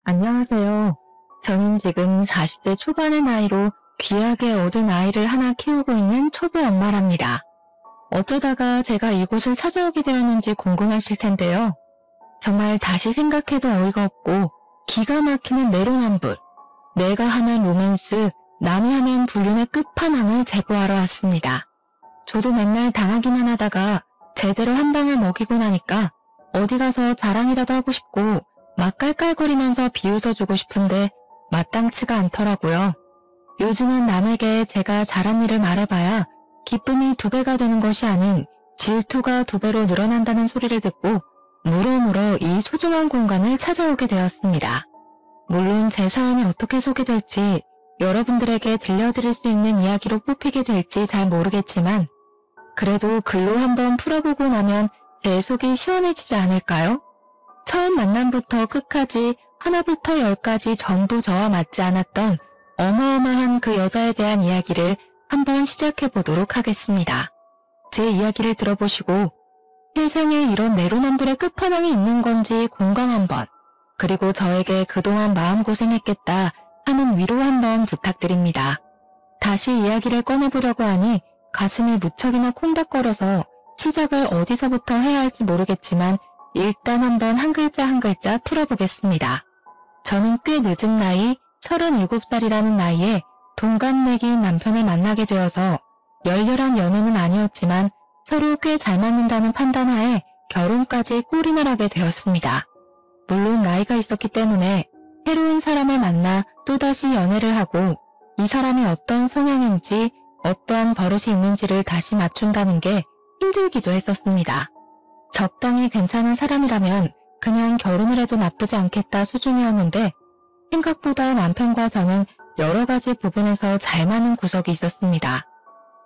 안녕하세요. 저는 지금 40대 초반의 나이로 귀하게 얻은 아이를 하나 키우고 있는 초보 엄마랍니다. 어쩌다가 제가 이곳을 찾아오게 되었는지 궁금하실 텐데요. 정말 다시 생각해도 어이가 없고 기가 막히는 내로남불, 내가 하면 로맨스, 남이 하면 불륜의 끝판왕을 제보하러 왔습니다. 저도 맨날 당하기만 하다가 제대로 한 방을 먹이고 나니까 어디 가서 자랑이라도 하고 싶고 막 깔깔거리면서 비웃어주고 싶은데 마땅치가 않더라고요. 요즘은 남에게 제가 잘한 일을 말해봐야 기쁨이 2배가 되는 것이 아닌 질투가 2배로 늘어난다는 소리를 듣고 물어물어 이 소중한 공간을 찾아오게 되었습니다. 물론 제 사연이 어떻게 소개될지 여러분들에게 들려드릴 수 있는 이야기로 뽑히게 될지 잘 모르겠지만 그래도 글로 한번 풀어보고 나면 제 속이 시원해지지 않을까요? 처음 만남부터 끝까지 하나부터 10까지 전부 저와 맞지 않았던 어마어마한 그 여자에 대한 이야기를 한번 시작해보도록 하겠습니다. 제 이야기를 들어보시고 세상에 이런 내로남불의 끝판왕이 있는 건지 공감 한번, 그리고 저에게 그동안 마음고생했겠다 하는 위로 한번 부탁드립니다. 다시 이야기를 꺼내보려고 하니 가슴이 무척이나 콩닥거려서 시작을 어디서부터 해야 할지 모르겠지만 일단 한번 한 글자 한 글자 풀어보겠습니다. 저는 꽤 늦은 나이 37살이라는 나이에 동갑내기인 남편을 만나게 되어서 열렬한 연애는 아니었지만 서로 꽤 잘 맞는다는 판단하에 결혼까지 골인을 하게 되었습니다. 물론 나이가 있었기 때문에 새로운 사람을 만나 또다시 연애를 하고 이 사람이 어떤 성향인지 어떠한 버릇이 있는지를 다시 맞춘다는 게 힘들기도 했었습니다. 적당히 괜찮은 사람이라면 그냥 결혼을 해도 나쁘지 않겠다 수준이었는데 생각보다 남편과 저는 여러 가지 부분에서 잘 맞는 구석이 있었습니다.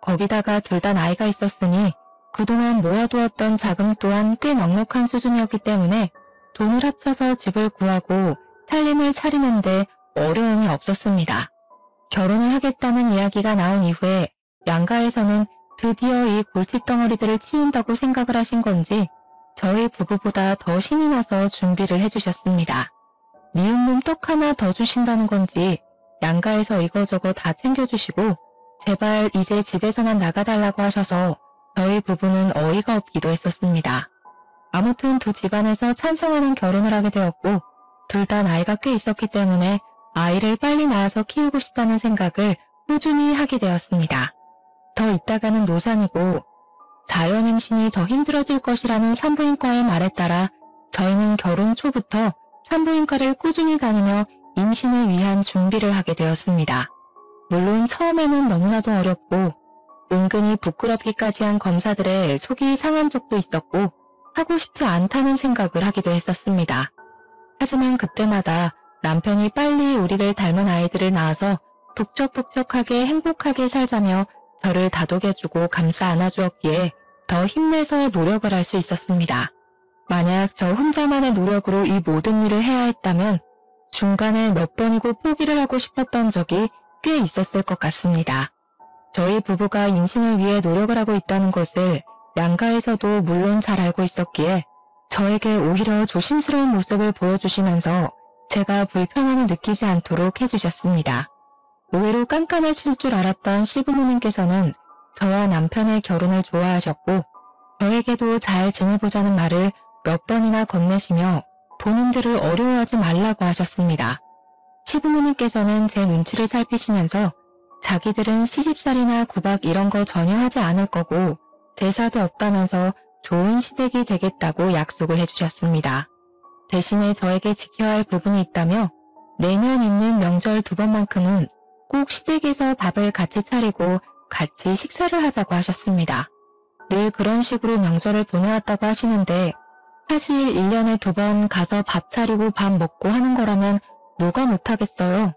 거기다가 둘 다 나이가 있었으니 그동안 모아두었던 자금 또한 꽤 넉넉한 수준이었기 때문에 돈을 합쳐서 집을 구하고 살림을 차리는데 어려움이 없었습니다. 결혼을 하겠다는 이야기가 나온 이후에 양가에서는 드디어 이 골칫덩어리들을 치운다고 생각을 하신 건지 저희 부부보다 더 신이 나서 준비를 해주셨습니다. 미운 놈 떡 하나 더 주신다는 건지 양가에서 이거저거 다 챙겨주시고 제발 이제 집에서만 나가달라고 하셔서 저희 부부는 어이가 없기도 했었습니다. 아무튼 두 집안에서 찬성하는 결혼을 하게 되었고 둘 다 나이가 꽤 있었기 때문에 아이를 빨리 낳아서 키우고 싶다는 생각을 꾸준히 하게 되었습니다. 더 있다가는 노산이고 자연 임신이 더 힘들어질 것이라는 산부인과의 말에 따라 저희는 결혼 초부터 산부인과를 꾸준히 다니며 임신을 위한 준비를 하게 되었습니다. 물론 처음에는 너무나도 어렵고 은근히 부끄럽기까지 한 검사들의 속이 상한 적도 있었고 하고 싶지 않다는 생각을 하기도 했었습니다. 하지만 그때마다 남편이 빨리 우리를 닮은 아이들을 낳아서 북적북적하게 행복하게 살자며 저를 다독여주고 감싸 안아주었기에 더 힘내서 노력을 할 수 있었습니다. 만약 저 혼자만의 노력으로 이 모든 일을 해야 했다면 중간에 몇 번이고 포기를 하고 싶었던 적이 꽤 있었을 것 같습니다. 저희 부부가 임신을 위해 노력을 하고 있다는 것을 양가에서도 물론 잘 알고 있었기에 저에게 오히려 조심스러운 모습을 보여주시면서 제가 불편함을 느끼지 않도록 해주셨습니다. 의외로 깐깐하실 줄 알았던 시부모님께서는 저와 남편의 결혼을 좋아하셨고 저에게도 잘 지내보자는 말을 몇 번이나 건네시며 본인들을 어려워하지 말라고 하셨습니다. 시부모님께서는 제 눈치를 살피시면서 자기들은 시집살이나 구박 이런 거 전혀 하지 않을 거고 제사도 없다면서 좋은 시댁이 되겠다고 약속을 해주셨습니다. 대신에 저에게 지켜야 할 부분이 있다며 내년 있는 명절 2번만큼은 꼭 시댁에서 밥을 같이 차리고 같이 식사를 하자고 하셨습니다. 늘 그런 식으로 명절을 보내왔다고 하시는데 사실 1년에 2번 가서 밥 차리고 밥 먹고 하는 거라면 누가 못하겠어요.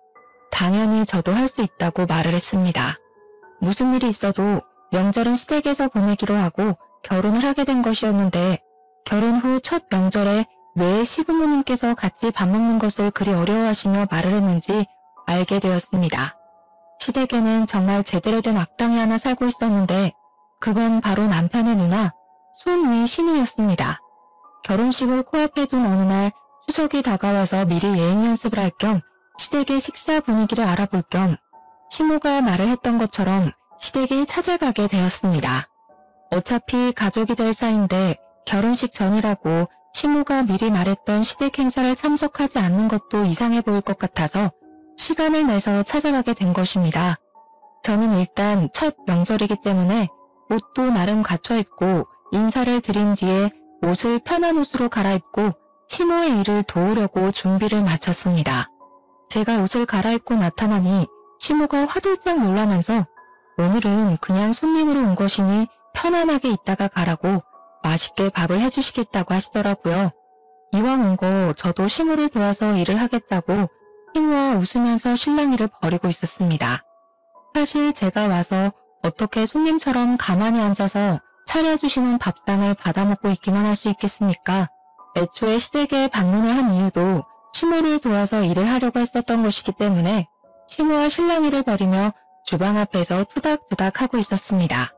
당연히 저도 할 수 있다고 말을 했습니다. 무슨 일이 있어도 명절은 시댁에서 보내기로 하고 결혼을 하게 된 것이었는데 결혼 후 첫 명절에 왜 시부모님께서 같이 밥 먹는 것을 그리 어려워하시며 말을 했는지 알게 되었습니다. 시댁에는 정말 제대로 된 악당이 하나 살고 있었는데 그건 바로 남편의 누나 손위 신우였습니다. 결혼식을 코앞에 둔 어느 날 추석이 다가와서 미리 예행 연습을 할 겸 시댁의 식사 분위기를 알아볼 겸 시모가 말을 했던 것처럼 시댁에 찾아가게 되었습니다. 어차피 가족이 될 사이인데 결혼식 전이라고 시모가 미리 말했던 시댁 행사를 참석하지 않는 것도 이상해 보일 것 같아서 시간을 내서 찾아가게 된 것입니다. 저는 일단 첫 명절이기 때문에 옷도 나름 갖춰 입고 인사를 드린 뒤에 옷을 편한 옷으로 갈아입고 시모의 일을 도우려고 준비를 마쳤습니다. 제가 옷을 갈아입고 나타나니 시모가 화들짝 놀라면서 오늘은 그냥 손님으로 온 것이니 편안하게 있다가 가라고 맛있게 밥을 해주시겠다고 하시더라고요. 이왕 온 거 저도 시모를 도와서 일을 하겠다고 시모와 웃으면서 실랑이를 벌이고 있었습니다. 사실 제가 와서 어떻게 손님처럼 가만히 앉아서 차려주시는 밥상을 받아먹고 있기만 할 수 있겠습니까? 애초에 시댁에 방문을 한 이유도 시모를 도와서 일을 하려고 했었던 것이기 때문에 시모와 실랑이를 벌이며 주방 앞에서 투닥투닥 하고 있었습니다.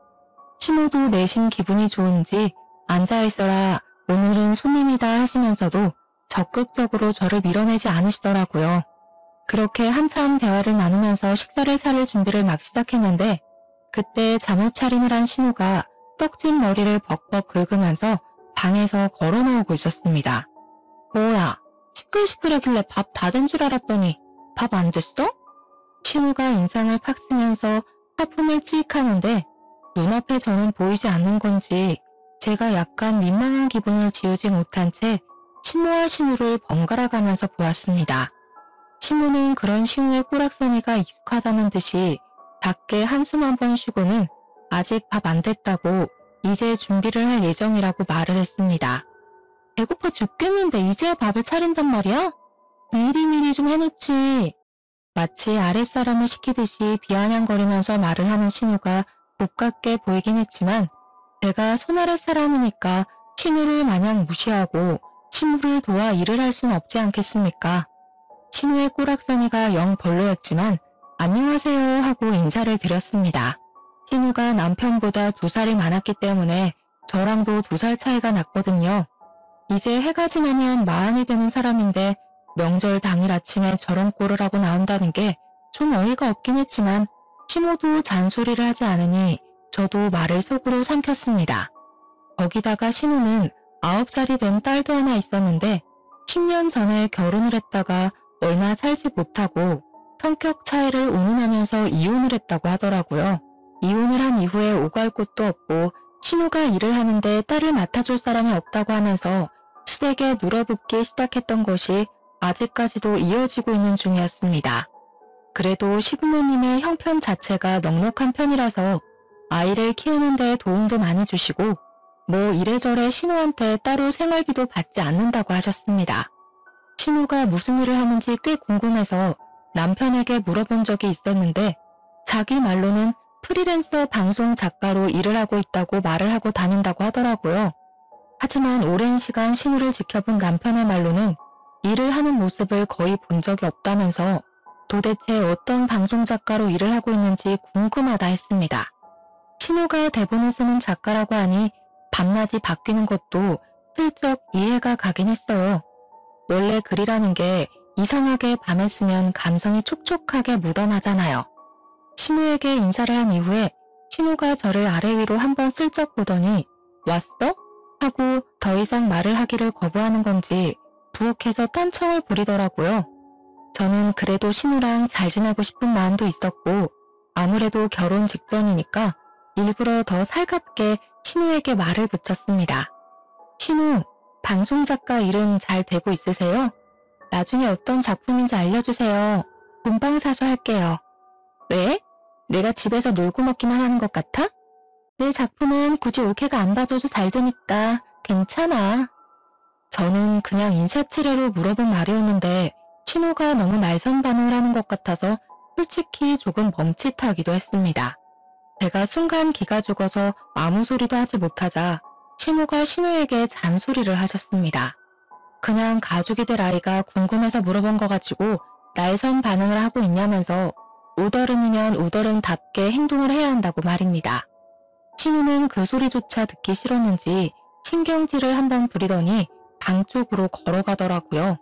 시모도 내심 기분이 좋은지 앉아있어라 오늘은 손님이다 하시면서도 적극적으로 저를 밀어내지 않으시더라고요. 그렇게 한참 대화를 나누면서 식사를 차릴 준비를 막 시작했는데 그때 잠옷 차림을 한 신우가 떡진 머리를 벅벅 긁으면서 방에서 걸어 나오고 있었습니다. 뭐야, 시끌시끌하길래 밥 다 된 줄 알았더니 밥 안 됐어? 신우가 인상을 팍 쓰면서 하품을 찍 하는데 눈앞에 저는 보이지 않는 건지 제가 약간 민망한 기분을 지우지 못한 채 신모와 신우를 번갈아 가면서 보았습니다. 신우는 그런 신우의 꼬락서니가 익숙하다는 듯이 작게 한숨 한 번 쉬고는 아직 밥 안 됐다고 이제 준비를 할 예정이라고 말을 했습니다. 배고파 죽겠는데 이제야 밥을 차린단 말이야? 미리미리 좀 해놓지. 마치 아랫사람을 시키듯이 비아냥거리면서 말을 하는 신우가 고깝게 보이긴 했지만 제가 손아랫 사람이니까 신우를 마냥 무시하고 신우를 도와 일을 할 수는 없지 않겠습니까? 신우의 꼬락서니가 영 별로였지만 안녕하세요 하고 인사를 드렸습니다. 신우가 남편보다 2살이 많았기 때문에 저랑도 2살 차이가 났거든요. 이제 해가 지나면 마흔이 되는 사람인데 명절 당일 아침에 저런 꼴을 하고 나온다는 게 좀 어이가 없긴 했지만 시모도 잔소리를 하지 않으니 저도 말을 속으로 삼켰습니다. 거기다가 신우는 9살이 된 딸도 하나 있었는데 10년 전에 결혼을 했다가 얼마 살지 못하고 성격 차이를 운운하면서 이혼을 했다고 하더라고요. 이혼을 한 이후에 오갈 곳도 없고 신우가 일을 하는데 딸을 맡아줄 사람이 없다고 하면서 시댁에 눌어붙기 시작했던 것이 아직까지도 이어지고 있는 중이었습니다. 그래도 시부모님의 형편 자체가 넉넉한 편이라서 아이를 키우는 데 도움도 많이 주시고 뭐 이래저래 신우한테 따로 생활비도 받지 않는다고 하셨습니다. 신우가 무슨 일을 하는지 꽤 궁금해서 남편에게 물어본 적이 있었는데 자기 말로는 프리랜서 방송 작가로 일을 하고 있다고 말을 하고 다닌다고 하더라고요. 하지만 오랜 시간 신우를 지켜본 남편의 말로는 일을 하는 모습을 거의 본 적이 없다면서 도대체 어떤 방송 작가로 일을 하고 있는지 궁금하다 했습니다. 신우가 대본을 쓰는 작가라고 하니 밤낮이 바뀌는 것도 슬쩍 이해가 가긴 했어요. 원래 글이라는 게 이상하게 밤에 쓰면 감성이 촉촉하게 묻어나잖아요. 신우에게 인사를 한 이후에 신우가 저를 아래 위로 한번 슬쩍 보더니 왔어? 하고 더 이상 말을 하기를 거부하는 건지 부엌에서 딴청을 부리더라고요. 저는 그래도 신우랑 잘 지내고 싶은 마음도 있었고 아무래도 결혼 직전이니까 일부러 더 살갑게 신우에게 말을 붙였습니다. 신우, 방송작가 일은 잘 되고 있으세요? 나중에 어떤 작품인지 알려주세요. 본방사수 할게요. 왜? 내가 집에서 놀고 먹기만 하는 것 같아? 내 작품은 굳이 올케가 안 봐줘도 잘 되니까 괜찮아. 저는 그냥 인사치레로 물어본 말이었는데 신우가 너무 날선 반응을 하는 것 같아서 솔직히 조금 멈칫하기도 했습니다. 제가 순간 기가 죽어서 아무 소리도 하지 못하자 신우가 신우에게 잔소리를 하셨습니다. 그냥 가족이 될 아이가 궁금해서 물어본 거 가지고 날선 반응을 하고 있냐면서 우더른이면 우더른답게 행동을 해야 한다고 말입니다. 신우는 그 소리조차 듣기 싫었는지 신경질을 한번 부리더니 방 쪽으로 걸어가더라고요.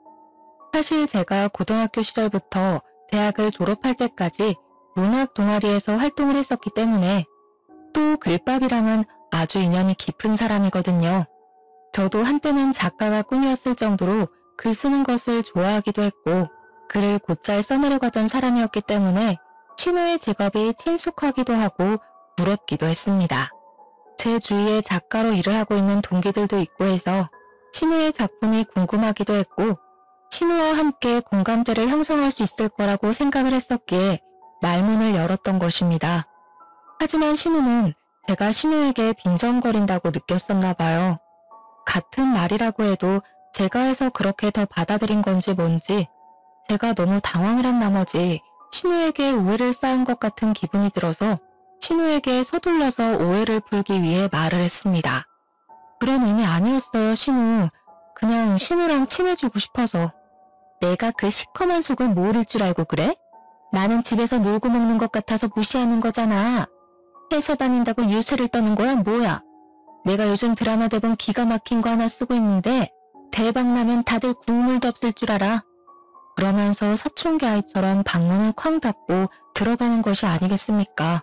사실 제가 고등학교 시절부터 대학을 졸업할 때까지 문학 동아리에서 활동을 했었기 때문에 또 글밥이랑은 아주 인연이 깊은 사람이거든요. 저도 한때는 작가가 꿈이었을 정도로 글 쓰는 것을 좋아하기도 했고 글을 곧잘 써내려고 하던 사람이었기 때문에 신우의 직업이 친숙하기도 하고 부럽기도 했습니다. 제 주위에 작가로 일을 하고 있는 동기들도 있고 해서 신우의 작품이 궁금하기도 했고 신우와 함께 공감대를 형성할 수 있을 거라고 생각을 했었기에 말문을 열었던 것입니다. 하지만 신우는 제가 신우에게 빈정거린다고 느꼈었나 봐요. 같은 말이라고 해도 제가 해서 그렇게 더 받아들인 건지 뭔지 제가 너무 당황을 한 나머지 신우에게 오해를 쌓은 것 같은 기분이 들어서 신우에게 서둘러서 오해를 풀기 위해 말을 했습니다. 그런 의미 아니었어요, 신우. 그냥 신우랑 친해지고 싶어서. 내가 그 시커먼 속을 모를 줄 알고 그래? 나는 집에서 놀고 먹는 것 같아서 무시하는 거잖아. 회사 다닌다고 유세를 떠는 거야, 뭐야? 내가 요즘 드라마 대본 기가 막힌 거 하나 쓰고 있는데 대박 나면 다들 국물도 없을 줄 알아. 그러면서 사춘기 아이처럼 방문을 쾅 닫고 들어가는 것이 아니겠습니까?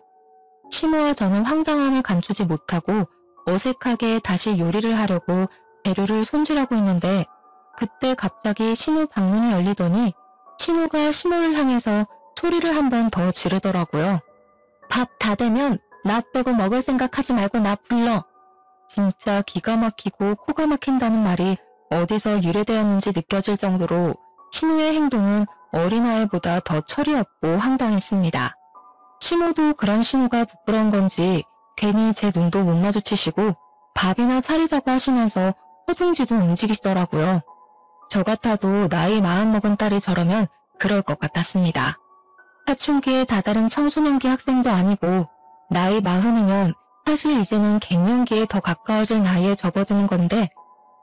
신우와 저는 황당함을 감추지 못하고 어색하게 다시 요리를 하려고 재료를 손질하고 있는데 그때 갑자기 신우 방문이 열리더니 신우가 신우를 향해서 소리를 한 번 더 지르더라고요. 밥 다 되면 나 빼고 먹을 생각하지 말고 나 불러. 진짜 기가 막히고 코가 막힌다는 말이 어디서 유래되었는지 느껴질 정도로 신우의 행동은 어린아이보다 더 철이 없고 황당했습니다. 신우도 그런 신우가 부끄러운 건지 괜히 제 눈도 못 마주치시고 밥이나 차리자고 하시면서 허둥지둥 움직이시더라고요. 저 같아도 나이 마흔 먹은 딸이 저러면 그럴 것 같았습니다. 사춘기에 다다른 청소년기 학생도 아니고 나이 마흔이면 사실 이제는 갱년기에 더 가까워질 나이에 접어드는 건데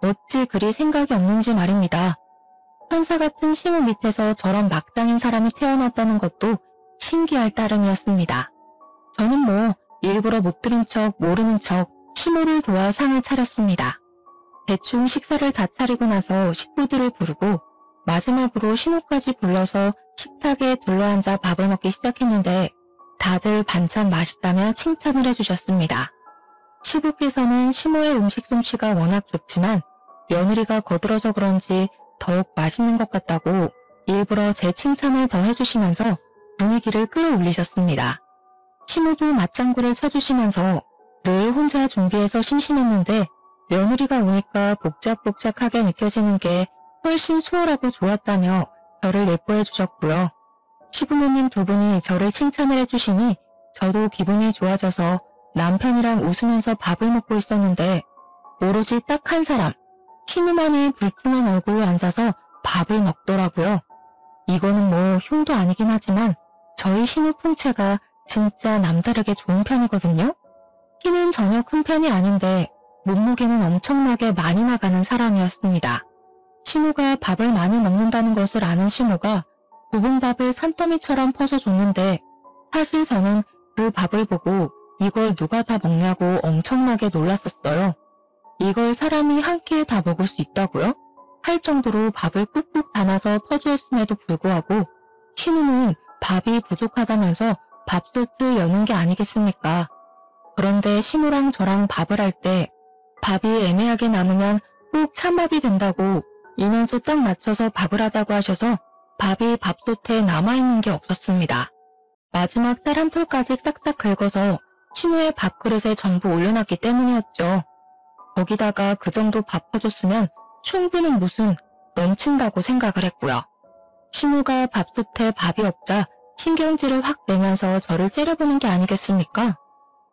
어찌 그리 생각이 없는지 말입니다. 천사 같은 신우 밑에서 저런 막장인 사람이 태어났다는 것도 신기할 따름이었습니다. 저는 뭐 일부러 못 들은 척 모르는 척 신우를 도와 상을 차렸습니다. 대충 식사를 다 차리고 나서 식구들을 부르고 마지막으로 신우까지 불러서 식탁에 둘러앉아 밥을 먹기 시작했는데 다들 반찬 맛있다며 칭찬을 해주셨습니다. 시부께서는 신우의 음식 솜씨가 워낙 좋지만 며느리가 거들어서 그런지 더욱 맛있는 것 같다고 일부러 제 칭찬을 더 해주시면서 분위기를 끌어올리셨습니다. 신우도 맞장구를 쳐주시면서 늘 혼자 준비해서 심심했는데 며느리가 오니까 복작복작하게 느껴지는 게 훨씬 수월하고 좋았다며 저를 예뻐해 주셨고요. 시부모님 두 분이 저를 칭찬을 해주시니 저도 기분이 좋아져서 남편이랑 웃으면서 밥을 먹고 있었는데 오로지 딱 한 사람, 신우만이 불퉁한 얼굴로 앉아서 밥을 먹더라고요. 이거는 뭐 흉도 아니긴 하지만 저희 신우 풍채가 진짜 남다르게 좋은 편이거든요. 키는 전혀 큰 편이 아닌데 몸무게는 엄청나게 많이 나가는 사람이었습니다. 신우가 밥을 많이 먹는다는 것을 아는 신우가 볶음밥을 산더미처럼 퍼서 줬는데 사실 저는 그 밥을 보고 이걸 누가 다 먹냐고 엄청나게 놀랐었어요. 이걸 사람이 한 끼에 다 먹을 수 있다고요? 할 정도로 밥을 꾹꾹 담아서 퍼주었음에도 불구하고 신우는 밥이 부족하다면서 밥솥을 여는 게 아니겠습니까? 그런데 신우랑 저랑 밥을 할 때 밥이 애매하게 남으면 꼭 찬밥이 된다고 인원수 딱 맞춰서 밥을 하자고 하셔서 밥이 밥솥에 남아있는 게 없었습니다. 마지막 쌀 한 톨까지 싹싹 긁어서 신우의 밥그릇에 전부 올려놨기 때문이었죠. 거기다가 그 정도 밥 퍼줬으면 충분은 무슨 넘친다고 생각을 했고요. 신우가 밥솥에 밥이 없자 신경질을 확 내면서 저를 째려보는 게 아니겠습니까?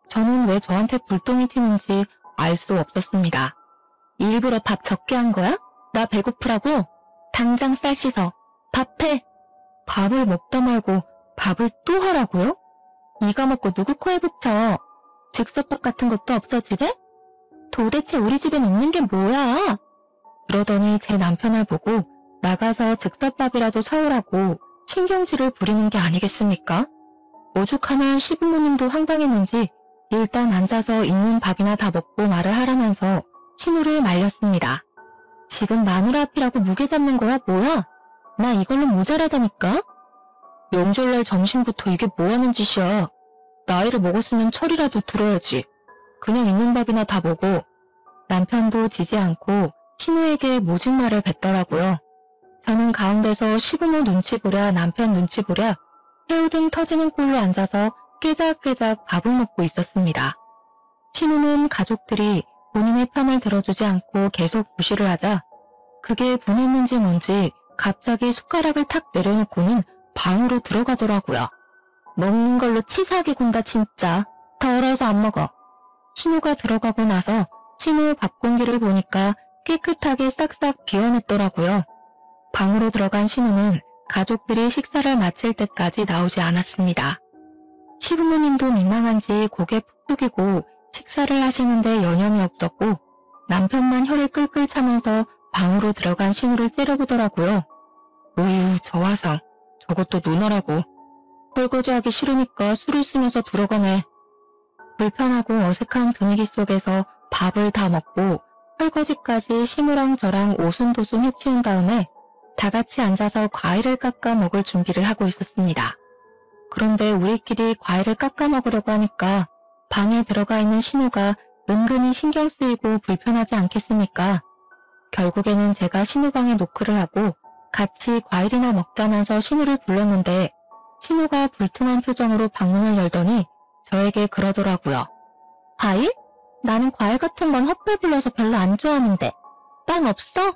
저는 왜 저한테 불똥이 튀는지 알 수 없었습니다. 일부러 밥 적게 한 거야? 나 배고프라고? 당장 쌀 씻어. 밥해. 밥을 먹다 말고 밥을 또 하라고요? 이가 먹고 누구 코에 붙여. 즉석밥 같은 것도 없어 집에? 도대체 우리 집엔 있는 게 뭐야? 그러더니 제 남편을 보고 나가서 즉석밥이라도 사오라고 신경질을 부리는 게 아니겠습니까? 오죽하면 시부모님도 황당했는지 일단 앉아서 있는 밥이나 다 먹고 말을 하라면서 신우를 말렸습니다. 지금 마누라 앞이라고 무게 잡는 거야 뭐야? 나 이걸로 모자라다니까? 명절날 점심부터 이게 뭐하는 짓이야. 나이를 먹었으면 철이라도 들어야지. 그냥 있는 밥이나 다 먹어. 남편도 지지 않고 신우에게 모진 말을 뱉더라고요. 저는 가운데서 시부모 눈치 보랴 남편 눈치 보랴 새우등 터지는 꼴로 앉아서 깨작깨작 밥을 먹고 있었습니다. 신우는 가족들이 본인의 편을 들어주지 않고 계속 무시를 하자 그게 분했는지 뭔지 갑자기 숟가락을 탁 내려놓고는 방으로 들어가더라고요. 먹는 걸로 치사하게 군다 진짜. 더러워서 안 먹어. 신우가 들어가고 나서 신우 밥 공기를 보니까 깨끗하게 싹싹 비워냈더라고요. 방으로 들어간 신우는 가족들이 식사를 마칠 때까지 나오지 않았습니다. 시부모님도 민망한지 고개 푹 숙이고 식사를 하시는데 여념이 없었고 남편만 혀를 끌끌 차면서 방으로 들어간 신우를 째려보더라고요. 으유 저 화상 저것도 누나라고. 설거지하기 싫으니까 술을 쓰면서 들어가네. 불편하고 어색한 분위기 속에서 밥을 다 먹고 설거지까지 신우랑 저랑 오순도순 해치운 다음에 다 같이 앉아서 과일을 깎아 먹을 준비를 하고 있었습니다. 그런데 우리끼리 과일을 깎아 먹으려고 하니까 방에 들어가 있는 신우가 은근히 신경 쓰이고 불편하지 않겠습니까? 결국에는 제가 신우 방에 노크를 하고 같이 과일이나 먹자면서 신우를 불렀는데 신우가 불퉁한 표정으로 방문을 열더니 저에게 그러더라고요. 과일? 나는 과일 같은 건 헛배불러서 별로 안 좋아하는데. 빵 없어?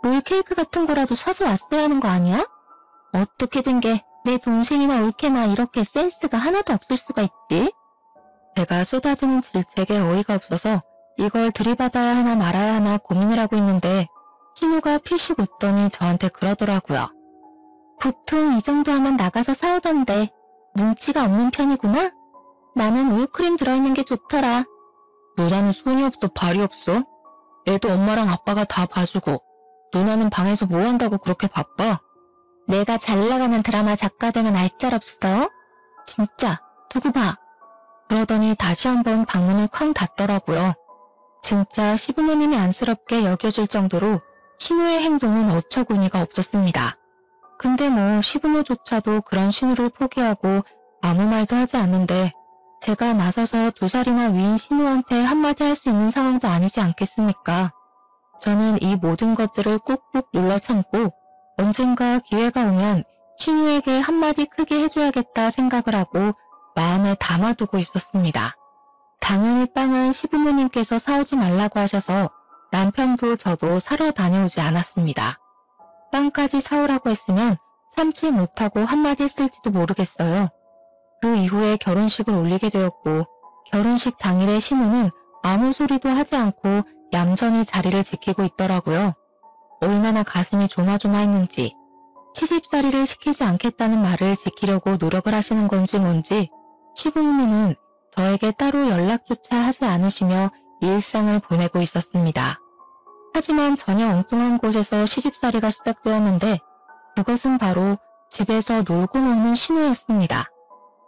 롤 케이크 같은 거라도 사서 왔어야 하는 거 아니야? 어떻게 된 게 내 동생이나 올케나 이렇게 센스가 하나도 없을 수가 있지? 제가 쏟아지는 질책에 어이가 없어서 이걸 들이받아야 하나 말아야 하나 고민을 하고 있는데 신우가 피식 웃더니 저한테 그러더라고요. 보통 이 정도 하면 나가서 사오던데 눈치가 없는 편이구나? 나는 우유크림 들어있는 게 좋더라. 누나는 손이 없어 발이 없어? 애도 엄마랑 아빠가 다 봐주고 누나는 방에서 뭐 한다고 그렇게 바빠? 내가 잘 나가는 드라마 작가 되면 알짤없어? 진짜 두고 봐. 그러더니 다시 한번 방문을 쾅 닫더라고요. 진짜 시부모님이 안쓰럽게 여겨질 정도로 신우의 행동은 어처구니가 없었습니다. 근데 뭐 시부모조차도 그런 신우를 포기하고 아무 말도 하지 않는데 제가 나서서 2살이나 위인 신우한테 한마디 할 수 있는 상황도 아니지 않겠습니까? 저는 이 모든 것들을 꾹꾹 눌러 참고 언젠가 기회가 오면 신우에게 한마디 크게 해줘야겠다 생각을 하고 마음에 담아두고 있었습니다. 당연히 빵은 시부모님께서 사오지 말라고 하셔서 남편도 저도 사러 다녀오지 않았습니다. 빵까지 사오라고 했으면 참지 못하고 한마디 했을지도 모르겠어요. 그 이후에 결혼식을 올리게 되었고 결혼식 당일에 신우는 아무 소리도 하지 않고 얌전히 자리를 지키고 있더라고요. 얼마나 가슴이 조마조마했는지 시집살이를 시키지 않겠다는 말을 지키려고 노력을 하시는 건지 뭔지 시부모님은 저에게 따로 연락조차 하지 않으시며 일상을 보내고 있었습니다. 하지만 전혀 엉뚱한 곳에서 시집살이가 시작되었는데 그것은 바로 집에서 놀고 먹는 신우였습니다.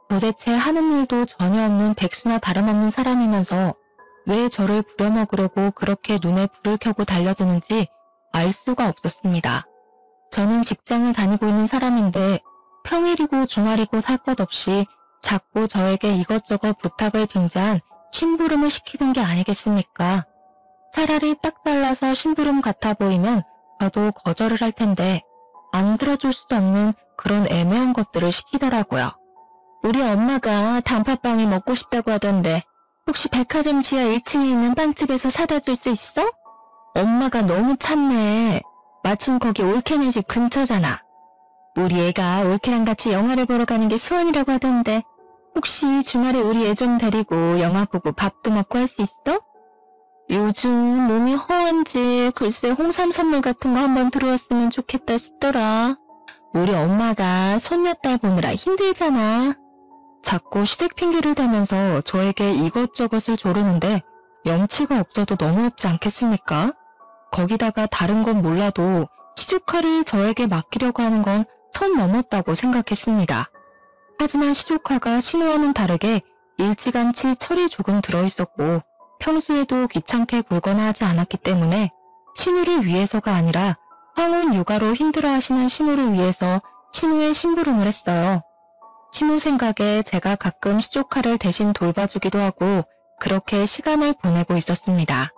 도대체 하는 일도 전혀 없는 백수나 다름없는 사람이면서 왜 저를 부려먹으려고 그렇게 눈에 불을 켜고 달려드는지 알 수가 없었습니다. 저는 직장을 다니고 있는 사람인데 평일이고 주말이고 할 것 없이 자꾸 저에게 이것저것 부탁을 빙자한 심부름을 시키는 게 아니겠습니까? 차라리 딱 잘라서 심부름 같아 보이면 저도 거절을 할 텐데 안 들어줄 수도 없는 그런 애매한 것들을 시키더라고요. 우리 엄마가 단팥빵이 먹고 싶다고 하던데 혹시 백화점 지하 1층에 있는 빵집에서 사다 줄 수 있어? 엄마가 너무 찾네. 마침 거기 올케네 집 근처잖아. 우리 애가 올케랑 같이 영화를 보러 가는 게 소원이라고 하던데 혹시 주말에 우리 애 좀 데리고 영화 보고 밥도 먹고 할 수 있어? 요즘 몸이 허한지 글쎄 홍삼 선물 같은 거 한번 들어왔으면 좋겠다 싶더라. 우리 엄마가 손녀딸 보느라 힘들잖아. 자꾸 시댁 핑계를 대면서 저에게 이것저것을 조르는데 염치가 없어도 너무 없지 않겠습니까? 거기다가 다른 건 몰라도 시조카를 저에게 맡기려고 하는 건 선 넘었다고 생각했습니다. 하지만 시조카가 신우와는 다르게 일찌감치 철이 조금 들어있었고 평소에도 귀찮게 굴거나 하지 않았기 때문에 신우를 위해서가 아니라 황혼 육아로 힘들어하시는 시모를 위해서 신우의 심부름을 했어요. 시모 생각에 제가 가끔 시조카를 대신 돌봐주기도 하고 그렇게 시간을 보내고 있었습니다.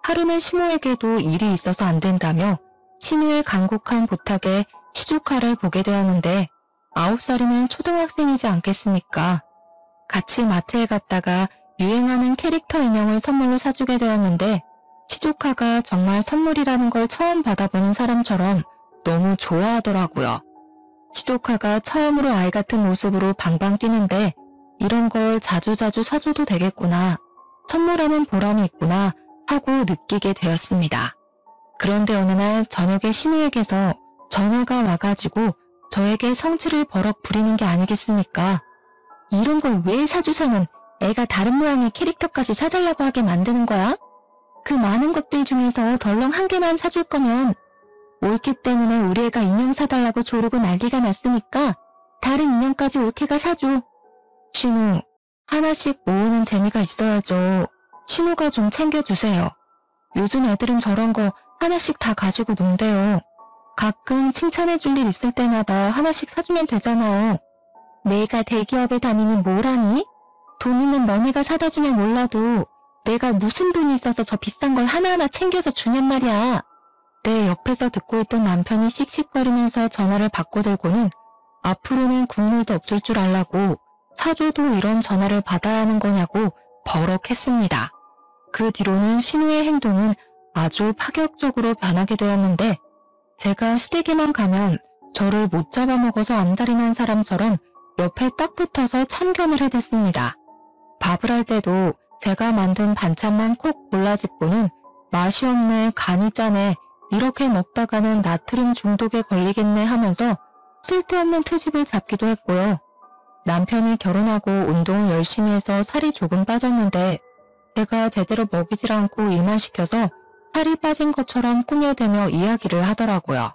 하루는 시모에게도 일이 있어서 안 된다며 신우의 간곡한 부탁에 시조카를 보게 되었는데 9살이면 초등학생이지 않겠습니까? 같이 마트에 갔다가 유행하는 캐릭터 인형을 선물로 사주게 되었는데 시조카가 정말 선물이라는 걸 처음 받아보는 사람처럼 너무 좋아하더라고요. 시조카가 처음으로 아이 같은 모습으로 방방 뛰는데 이런 걸 자주자주 사줘도 되겠구나, 선물하는 보람이 있구나 하고 느끼게 되었습니다. 그런데 어느 날 저녁에 신우에게서 전화가 와가지고 저에게 성질을 버럭 부리는 게 아니겠습니까? 이런 걸 왜 사주서는 애가 다른 모양의 캐릭터까지 사달라고 하게 만드는 거야? 그 많은 것들 중에서 덜렁 한 개만 사줄 거면 올케 때문에 우리 애가 인형 사달라고 조르고 난리가 났으니까 다른 인형까지 올케가 사줘. 신우, 하나씩 모으는 재미가 있어야죠. 신우가 좀 챙겨주세요. 요즘 애들은 저런 거 하나씩 다 가지고 논대요. 가끔 칭찬해줄 일 있을 때마다 하나씩 사주면 되잖아요. 내가 대기업에 다니니 뭘 하니? 돈 있는 너네가 사다 주면 몰라도 내가 무슨 돈이 있어서 저 비싼 걸 하나하나 챙겨서 주냔 말이야. 내 옆에서 듣고 있던 남편이 씩씩거리면서 전화를 바꿔들고는 앞으로는 국물도 없을 줄 알라고 사줘도 이런 전화를 받아야 하는 거냐고 버럭했습니다. 그 뒤로는 신우의 행동은 아주 파격적으로 변하게 되었는데 제가 시댁에만 가면 저를 못 잡아먹어서 안달이 난 사람처럼 옆에 딱 붙어서 참견을 해댔습니다. 밥을 할 때도 제가 만든 반찬만 콕 골라집고는 맛이 없네, 간이 짜네, 이렇게 먹다가는 나트륨 중독에 걸리겠네 하면서 쓸데없는 트집을 잡기도 했고요. 남편이 결혼하고 운동을 열심히 해서 살이 조금 빠졌는데 제가 제대로 먹이질 않고 일만 시켜서 살이 빠진 것처럼 꾸며대며 이야기를 하더라고요.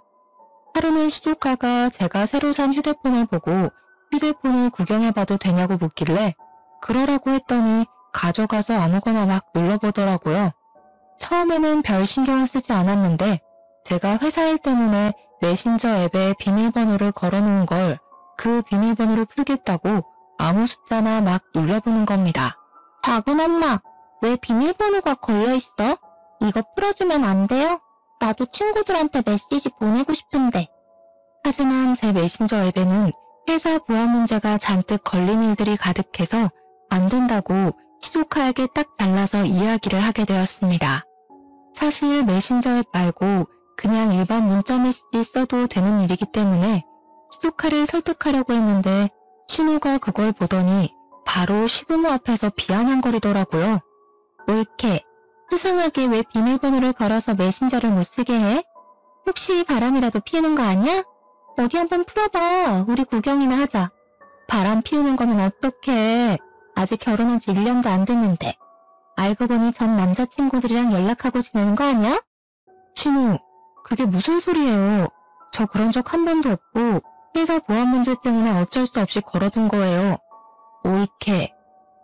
하루는 시조카가 제가 새로 산 휴대폰을 보고 휴대폰을 구경해봐도 되냐고 묻길래 그러라고 했더니 가져가서 아무거나 막 눌러보더라고요. 처음에는 별 신경을 쓰지 않았는데 제가 회사 일 때문에 메신저 앱에 비밀번호를 걸어놓은 걸 그 비밀번호를 풀겠다고 아무 숫자나 막 눌러보는 겁니다. 작은 엄마, 왜 비밀번호가 걸려있어? 이거 풀어주면 안 돼요? 나도 친구들한테 메시지 보내고 싶은데. 하지만 제 메신저 앱에는 회사 보안 문제가 잔뜩 걸린 일들이 가득해서 안 된다고 시조카에게 딱 잘라서 이야기를 하게 되었습니다. 사실 메신저 앱 말고 그냥 일반 문자 메시지 써도 되는 일이기 때문에 시조카를 설득하려고 했는데 신우가 그걸 보더니 바로 시부모 앞에서 비아냥거리더라고요. 올케, 수상하게 왜 비밀번호를 걸어서 메신저를 못 쓰게 해? 혹시 바람이라도 피우는 거 아니야? 어디 한번 풀어봐. 우리 구경이나 하자. 바람 피우는 거면 어떡해. 아직 결혼한 지 1년도 안 됐는데. 알고 보니 전 남자친구들이랑 연락하고 지내는 거 아니야? 신우, 그게 무슨 소리예요. 저 그런 적 한 번도 없고 회사 보안 문제 때문에 어쩔 수 없이 걸어둔 거예요. 올케,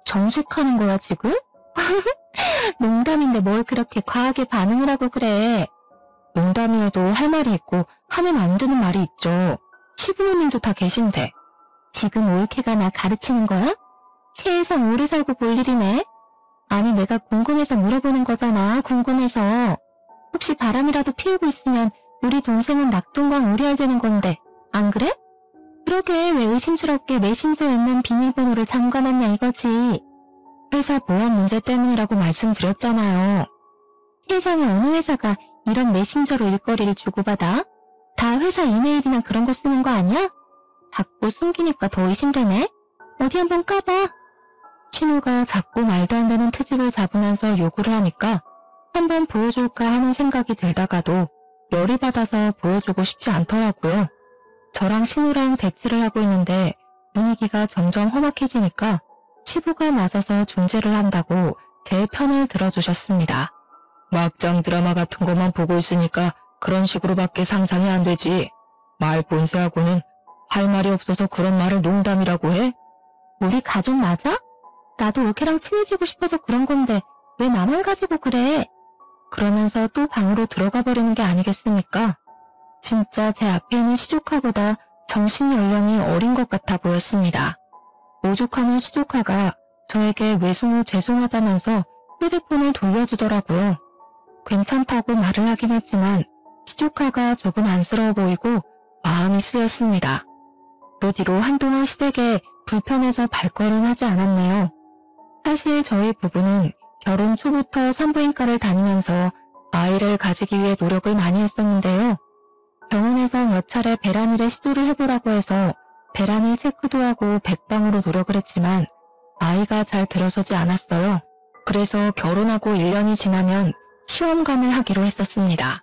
정색하는 거야 지금? 농담인데 뭘 그렇게 과하게 반응을 하고 그래. 농담이어도 할 말이 있고 하면 안 되는 말이 있죠. 시부모님도 다 계신데. 지금 올케가 나 가르치는 거야? 세상 오래 살고 볼 일이네. 아니 내가 궁금해서 물어보는 거잖아. 궁금해서. 혹시 바람이라도 피우고 있으면 우리 동생은 낙동강 오리알 되는 건데 안 그래? 그러게 왜 의심스럽게 메신저 앱만 비밀번호를 잠가놨냐 이거지. 회사 보안 문제 때문이라고 말씀드렸잖아요. 세상에 어느 회사가 이런 메신저로 일거리를 주고받아? 다 회사 이메일이나 그런 거 쓰는 거 아니야? 자꾸 숨기니까 더 의심되네. 어디 한번 까봐. 신우가 자꾸 말도 안 되는 트집을 잡으면서 요구를 하니까 한번 보여줄까 하는 생각이 들다가도 열이 받아서 보여주고 싶지 않더라고요. 저랑 신우랑 대치를 하고 있는데 분위기가 점점 험악해지니까 시부가 나서서 중재를 한다고 제 편을 들어주셨습니다. 막장 드라마 같은 것만 보고 있으니까 그런 식으로밖에 상상이 안 되지. 말 본세하고는 할 말이 없어서 그런 말을 농담이라고 해? 우리 가족 맞아? 나도 올케랑 친해지고 싶어서 그런 건데 왜 나만 가지고 그래? 그러면서 또 방으로 들어가 버리는 게 아니겠습니까? 진짜 제 앞에 있는 시조카보다 정신 연령이 어린 것 같아 보였습니다. 오죽하면 시조카가 저에게 외손 후 죄송하다면서 휴대폰을 돌려주더라고요. 괜찮다고 말을 하긴 했지만 시조카가 조금 안쓰러워 보이고 마음이 쓰였습니다. 그 뒤로 한동안 시댁에 불편해서 발걸음하지 않았네요. 사실 저희 부부는 결혼 초부터 산부인과를 다니면서 아이를 가지기 위해 노력을 많이 했었는데요. 병원에서 몇 차례 배란일에 시도를 해보라고 해서 배란일 체크도 하고 백방으로 노력을 했지만 아이가 잘 들어서지 않았어요. 그래서 결혼하고 1년이 지나면 시험관을 하기로 했었습니다.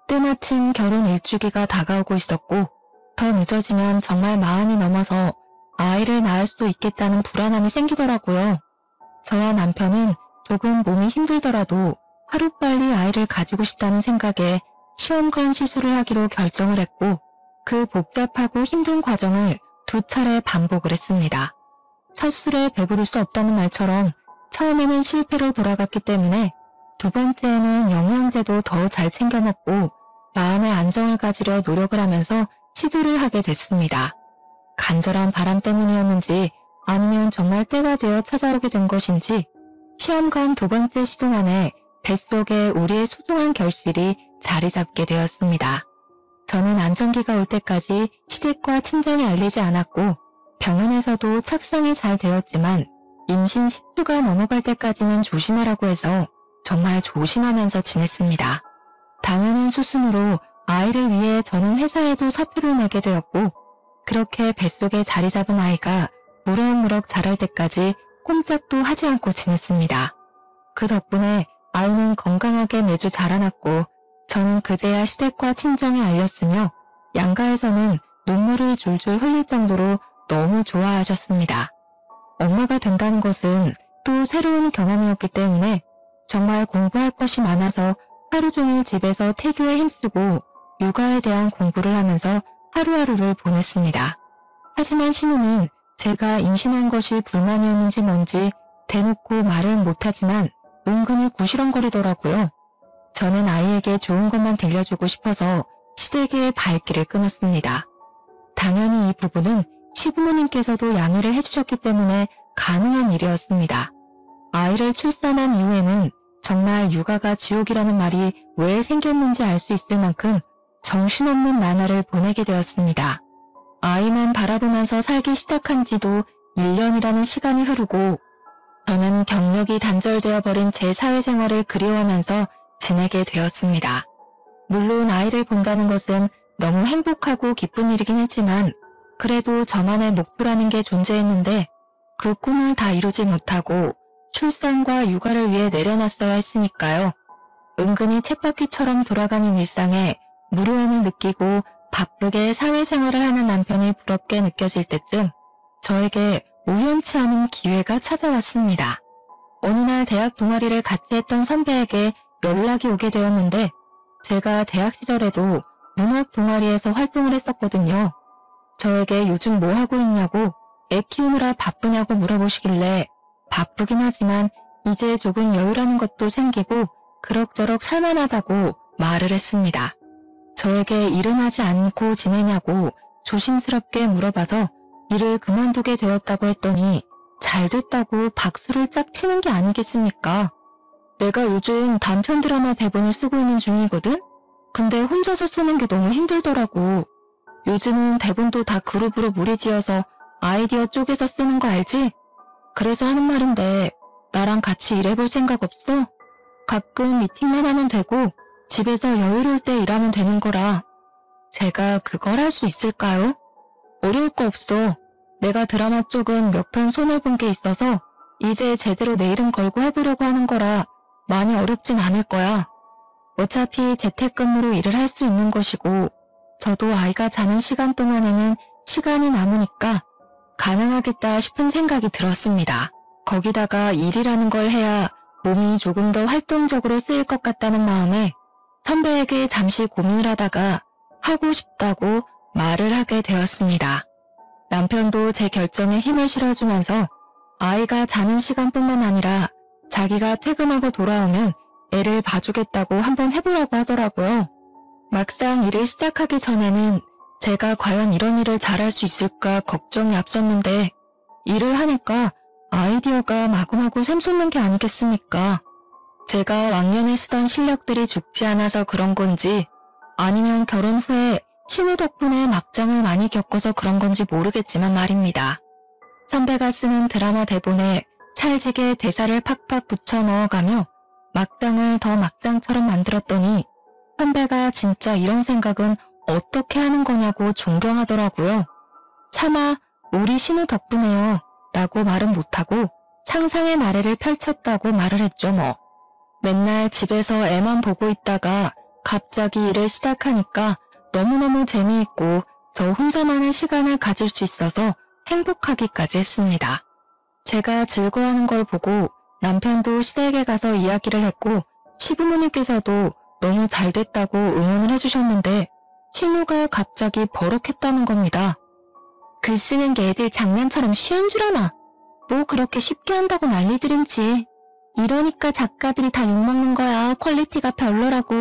때마침 결혼 일주기가 다가오고 있었고 더 늦어지면 정말 마흔이 넘어서 아이를 낳을 수도 있겠다는 불안함이 생기더라고요. 저와 남편은 조금 몸이 힘들더라도 하루빨리 아이를 가지고 싶다는 생각에 시험관 시술을 하기로 결정을 했고 그 복잡하고 힘든 과정을 2차례 반복을 했습니다. 첫 술에 배부를 수 없다는 말처럼 처음에는 실패로 돌아갔기 때문에 2번째에는 영양제도 더 잘 챙겨 먹고 마음의 안정을 가지려 노력을 하면서 시도를 하게 됐습니다. 간절한 바람 때문이었는지 아니면 정말 때가 되어 찾아오게 된 것인지 시험관 2번째 시도 만에 뱃속에 우리의 소중한 결실이 자리 잡게 되었습니다. 저는 안정기가 올 때까지 시댁과 친정에 알리지 않았고 병원에서도 착상이 잘 되었지만 임신 10주가 넘어갈 때까지는 조심하라고 해서 정말 조심하면서 지냈습니다. 당연한 수순으로 아이를 위해 저는 회사에도 사표를 내게 되었고 그렇게 뱃속에 자리 잡은 아이가 무럭무럭 자랄 때까지 꼼짝도 하지 않고 지냈습니다. 그 덕분에 아이는 건강하게 매주 자라났고 저는 그제야 시댁과 친정에 알렸으며 양가에서는 눈물을 줄줄 흘릴 정도로 너무 좋아하셨습니다. 엄마가 된다는 것은 또 새로운 경험이었기 때문에 정말 공부할 것이 많아서 하루 종일 집에서 태교에 힘쓰고 육아에 대한 공부를 하면서 하루하루를 보냈습니다. 하지만 시누는 제가 임신한 것이 불만이었는지 뭔지 대놓고 말은 못하지만 은근히 구시렁거리더라고요. 저는 아이에게 좋은 것만 들려주고 싶어서 시댁의 발길을 끊었습니다. 당연히 이 부분은 시부모님께서도 양해를 해주셨기 때문에 가능한 일이었습니다. 아이를 출산한 이후에는 정말 육아가 지옥이라는 말이 왜 생겼는지 알 수 있을 만큼 정신없는 나날을 보내게 되었습니다. 아이만 바라보면서 살기 시작한 지도 1년이라는 시간이 흐르고 저는 경력이 단절되어 버린 제 사회생활을 그리워하면서 지내게 되었습니다. 물론 아이를 본다는 것은 너무 행복하고 기쁜 일이긴 했지만 그래도 저만의 목표라는 게 존재했는데 그 꿈을 다 이루지 못하고 출산과 육아를 위해 내려놨어야 했으니까요. 은근히 쳇바퀴처럼 돌아가는 일상에 무료함을 느끼고 바쁘게 사회생활을 하는 남편이 부럽게 느껴질 때쯤 저에게 우연치 않은 기회가 찾아왔습니다. 어느 날 대학 동아리를 같이 했던 선배에게 연락이 오게 되었는데 제가 대학 시절에도 문학 동아리에서 활동을 했었거든요. 저에게 요즘 뭐 하고 있냐고 애 키우느라 바쁘냐고 물어보시길래 바쁘긴 하지만 이제 조금 여유라는 것도 생기고 그럭저럭 살만하다고 말을 했습니다. 저에게 일은 하지 않고 지내냐고 조심스럽게 물어봐서 일을 그만두게 되었다고 했더니 잘 됐다고 박수를 짝 치는 게 아니겠습니까? 내가 요즘 단편 드라마 대본을 쓰고 있는 중이거든? 근데 혼자서 쓰는 게 너무 힘들더라고. 요즘은 대본도 다 그룹으로 무리지어서 아이디어 쪼개서 쓰는 거 알지? 그래서 하는 말인데 나랑 같이 일해볼 생각 없어? 가끔 미팅만 하면 되고 집에서 여유로울 때 일하면 되는 거라. 제가 그걸 할 수 있을까요? 어려울 거 없어. 내가 드라마 쪽은 몇 편 손을 본 게 있어서 이제 제대로 내 이름 걸고 해보려고 하는 거라 많이 어렵진 않을 거야. 어차피 재택근무로 일을 할 수 있는 것이고 저도 아이가 자는 시간 동안에는 시간이 남으니까 가능하겠다 싶은 생각이 들었습니다. 거기다가 일이라는 걸 해야 몸이 조금 더 활동적으로 쓰일 것 같다는 마음에 선배에게 잠시 고민을 하다가 하고 싶다고 말을 하게 되었습니다. 남편도 제 결정에 힘을 실어주면서 아이가 자는 시간뿐만 아니라 자기가 퇴근하고 돌아오면 애를 봐주겠다고 한번 해보라고 하더라고요. 막상 일을 시작하기 전에는 제가 과연 이런 일을 잘할 수 있을까 걱정이 앞섰는데 일을 하니까 아이디어가 마구마구 샘솟는 게 아니겠습니까? 제가 왕년에 쓰던 실력들이 죽지 않아서 그런 건지 아니면 결혼 후에 신우 덕분에 막장을 많이 겪어서 그런 건지 모르겠지만 말입니다. 선배가 쓰는 드라마 대본에 찰지게 대사를 팍팍 붙여 넣어가며 막장을 더 막장처럼 만들었더니 선배가 진짜 이런 생각은 어떻게 하는 거냐고 존경하더라고요. 차마 우리 신우 덕분에요 라고 말은 못하고 상상의 나래를 펼쳤다고 말을 했죠 뭐. 맨날 집에서 애만 보고 있다가 갑자기 일을 시작하니까 너무너무 재미있고 저 혼자만의 시간을 가질 수 있어서 행복하기까지 했습니다. 제가 즐거워하는 걸 보고 남편도 시댁에 가서 이야기를 했고 시부모님께서도 너무 잘 됐다고 응원을 해주셨는데 신우가 갑자기 버럭했다는 겁니다. 글 쓰는 게 애들 장난처럼 쉬운 줄 아나? 뭐 그렇게 쉽게 한다고 난리들인지. 이러니까 작가들이 다 욕먹는 거야. 퀄리티가 별로라고.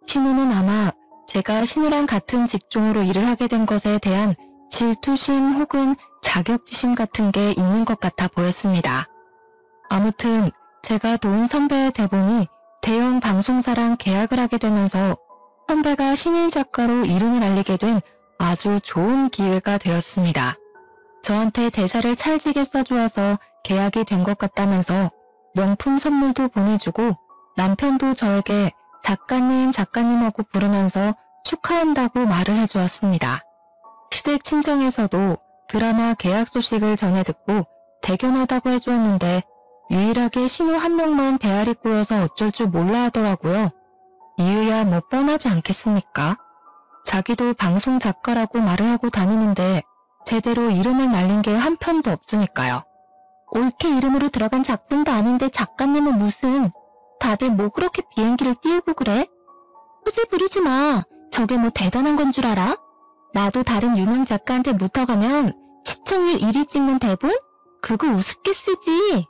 신우는 아마 제가 신우랑 같은 직종으로 일을 하게 된 것에 대한 질투심 혹은 자격지심 같은 게 있는 것 같아 보였습니다. 아무튼 제가 도운 선배의 대본이 대형 방송사랑 계약을 하게 되면서 선배가 신인 작가로 이름을 알리게 된 아주 좋은 기회가 되었습니다. 저한테 대사를 찰지게 써주어서 계약이 된 것 같다면서 명품 선물도 보내주고 남편도 저에게 작가님하고 부르면서 축하한다고 말을 해주었습니다. 시댁 친정에서도 드라마 계약 소식을 전해 듣고 대견하다고 해주었는데 유일하게 신우 한 명만 배알이 꼬여서 어쩔 줄 몰라 하더라고요. 이유야 뭐 뻔하지 않겠습니까? 자기도 방송 작가라고 말을 하고 다니는데 제대로 이름을 날린 게 한 편도 없으니까요. 옳게 이름으로 들어간 작품도 아닌데 작가님은 무슨. 다들 뭐 그렇게 비행기를 띄우고 그래? 허세 부리지 마. 저게 뭐 대단한 건 줄 알아? 나도 다른 유명 작가한테 묻어가면 시청률 1위 찍는 대본? 그거 우습게 쓰지.